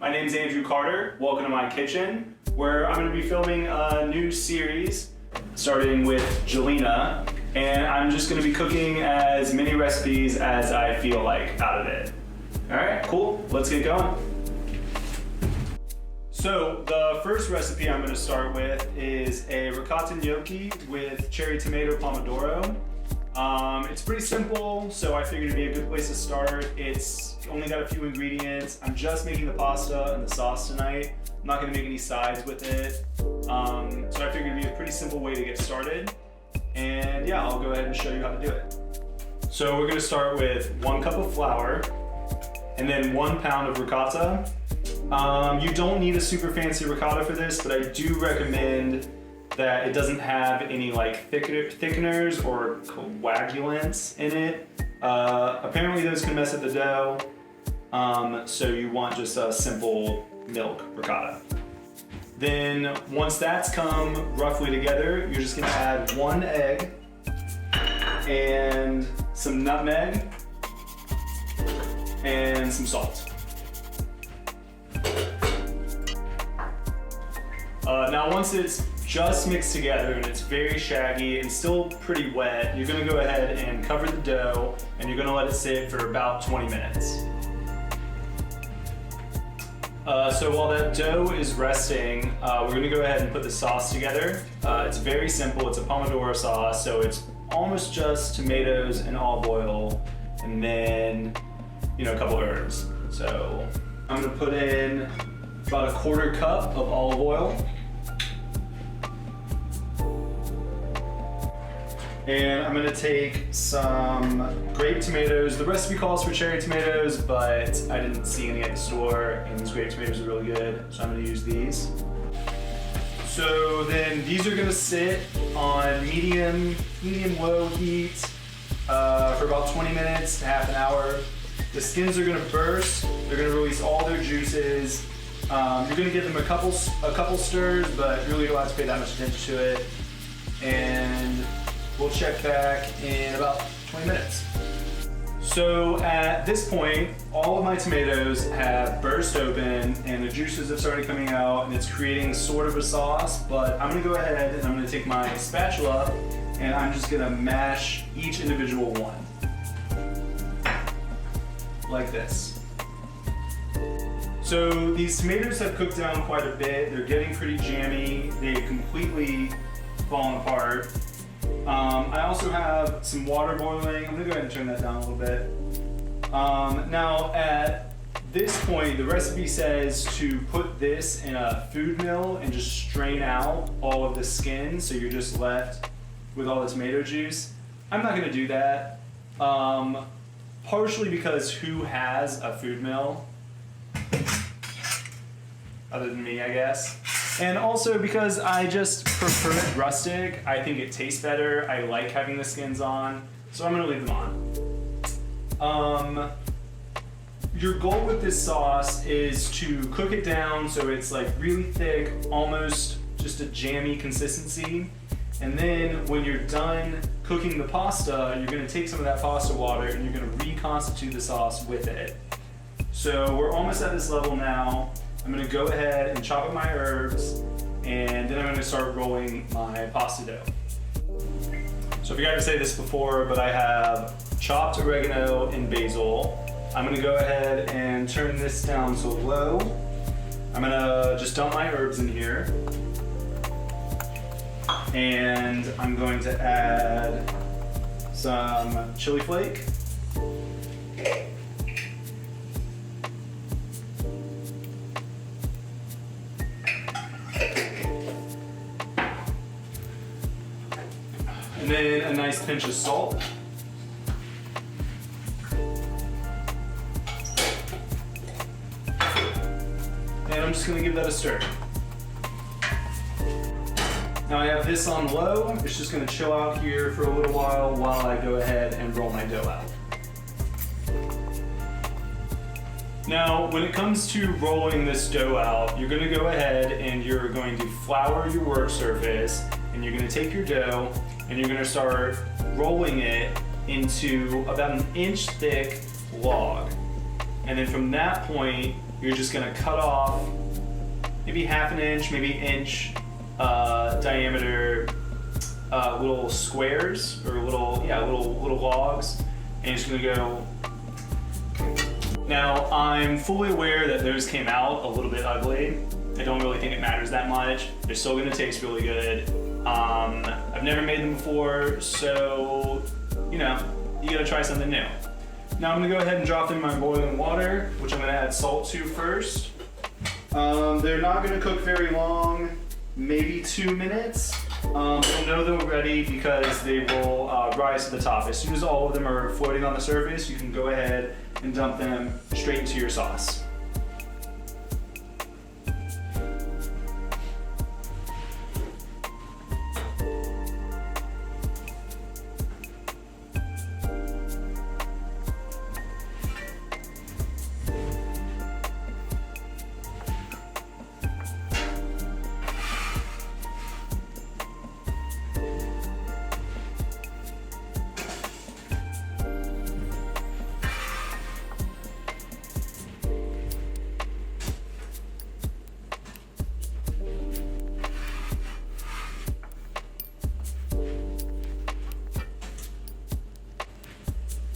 My name's Andrew Carter. Welcome to my kitchen, where I'm going to be filming a new series starting with Jelena, and I'm just going to be cooking as many recipes as I feel like out of it. Alright, cool. Let's get going. So the first recipe I'm going to start with is a ricotta gnocchi with cherry tomato pomodoro. It's pretty simple, so I figured it'd be a good place to start. It's only got a few ingredients. I'm just making the pasta and the sauce tonight. I'm not going to make any sides with it. So I figured it'd be a pretty simple way to get started. And yeah, I'll go ahead and show you how to do it. So we're going to start with 1 cup of flour and then 1 pound of ricotta. You don't need a super fancy ricotta for this, but I do recommend that it doesn't have any like thickeners or coagulants in it. Apparently those can mess up the dough, so you want just a simple milk ricotta. Then once that's come roughly together, you're just gonna add 1 egg and some nutmeg and some salt. Now once it's just mixed together and it's very shaggy and still pretty wet, you're gonna go ahead and cover the dough and you're gonna let it sit for about 20 minutes. So while that dough is resting, we're gonna go ahead and put the sauce together. It's very simple, it's a Pomodoro sauce, so it's almost just tomatoes and olive oil and then, a couple herbs. So I'm gonna put in about a 1/4 cup of olive oil. And I'm gonna take some grape tomatoes. The recipe calls for cherry tomatoes, but I didn't see any at the store, and these grape tomatoes are really good, so I'm gonna use these. So then these are gonna sit on medium-low heat for about 20 minutes to half an hour. The skins are gonna burst. They're gonna release all their juices. You're gonna give them a couple stirs, but really don't have to pay that much attention to it. And we'll check back in about 20 minutes. So at this point, all of my tomatoes have burst open and the juices have started coming out and it's creating sort of a sauce, but I'm gonna go ahead and I'm gonna take my spatula and I'm just gonna mash each individual one. Like this. So these tomatoes have cooked down quite a bit. They're getting pretty jammy. They've completely fallen apart. I also have some water boiling. I'm gonna go ahead and turn that down a little bit. Now at this point, the recipe says to put this in a food mill and just strain out all of the skin so you're just left with all the tomato juice. I'm not gonna do that. Partially because who has a food mill? Other than me, I guess. And also because I just prefer it rustic. I think it tastes better. I like having the skins on, so I'm gonna leave them on. Your goal with this sauce is to cook it down so it's like really thick, almost just a jammy consistency. And then when you're done cooking the pasta, you're gonna take some of that pasta water and you're gonna reconstitute the sauce with it. So we're almost at this level now. I'm gonna go ahead and chop up my herbs, and then I'm gonna start rolling my pasta dough. So I forgot to say this before, but I have chopped oregano and basil. I'm gonna go ahead and turn this down to low. I'm gonna just dump my herbs in here. And I'm going to add some chili flake. And then a nice pinch of salt. And I'm just gonna give that a stir. Now I have this on low. It's just gonna chill out here for a little while I go ahead and roll my dough out. Now, when it comes to rolling this dough out, you're gonna go ahead and you're going to flour your work surface, and you're gonna take your dough and you're gonna start rolling it into about an inch thick log. And then from that point, you're just gonna cut off maybe half an inch, maybe inch diameter little squares or little logs, and you're just gonna go. Now, I'm fully aware that those came out a little bit ugly. I don't really think it matters that much. They're still gonna taste really good. I've never made them before, so, you know, you gotta try something new. Now I'm gonna go ahead and drop them in my boiling water, which I'm gonna add salt to first. They're not gonna cook very long, maybe 2 minutes. You'll know they're ready because they will rise to the top. As soon as all of them are floating on the surface, you can go ahead and dump them straight into your sauce.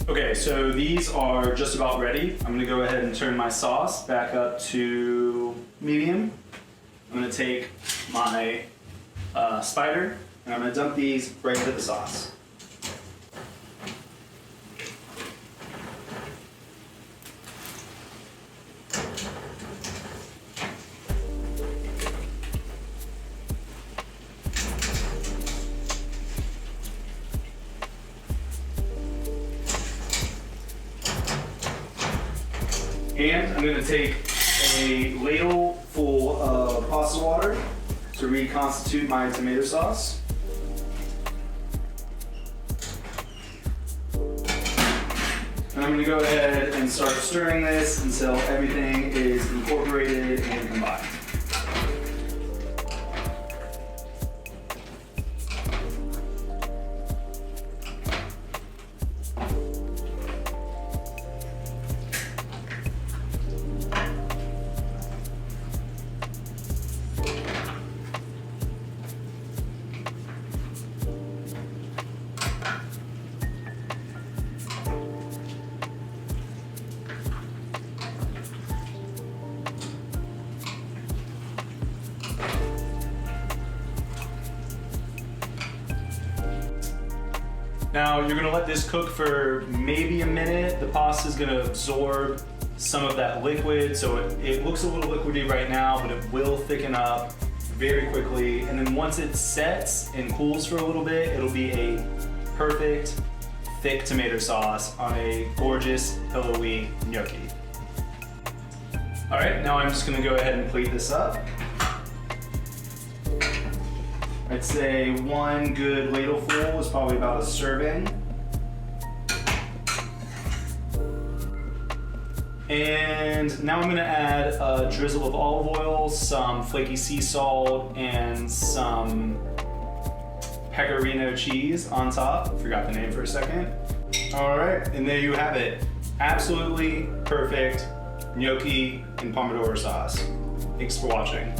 Okay, so these are just about ready. I'm gonna go ahead and turn my sauce back up to medium. I'm gonna take my spider and I'm gonna dump these right into the sauce. And I'm gonna take a ladle full of pasta water to reconstitute my tomato sauce. And I'm gonna go ahead and start stirring this until everything is incorporated and combined. Now you're gonna let this cook for maybe a minute. The pasta is gonna absorb some of that liquid, so it looks a little liquidy right now, but it will thicken up very quickly. And then once it sets and cools for a little bit, it'll be a perfect thick tomato sauce on a gorgeous pillowy gnocchi. All right, now I'm just gonna go ahead and plate this up. I'd say one good ladleful is probably about a serving. And now I'm gonna add a drizzle of olive oil, some flaky sea salt, and some pecorino cheese on top. Forgot the name for a second. All right, and there you have it. Absolutely perfect gnocchi and pomodoro sauce. Thanks for watching.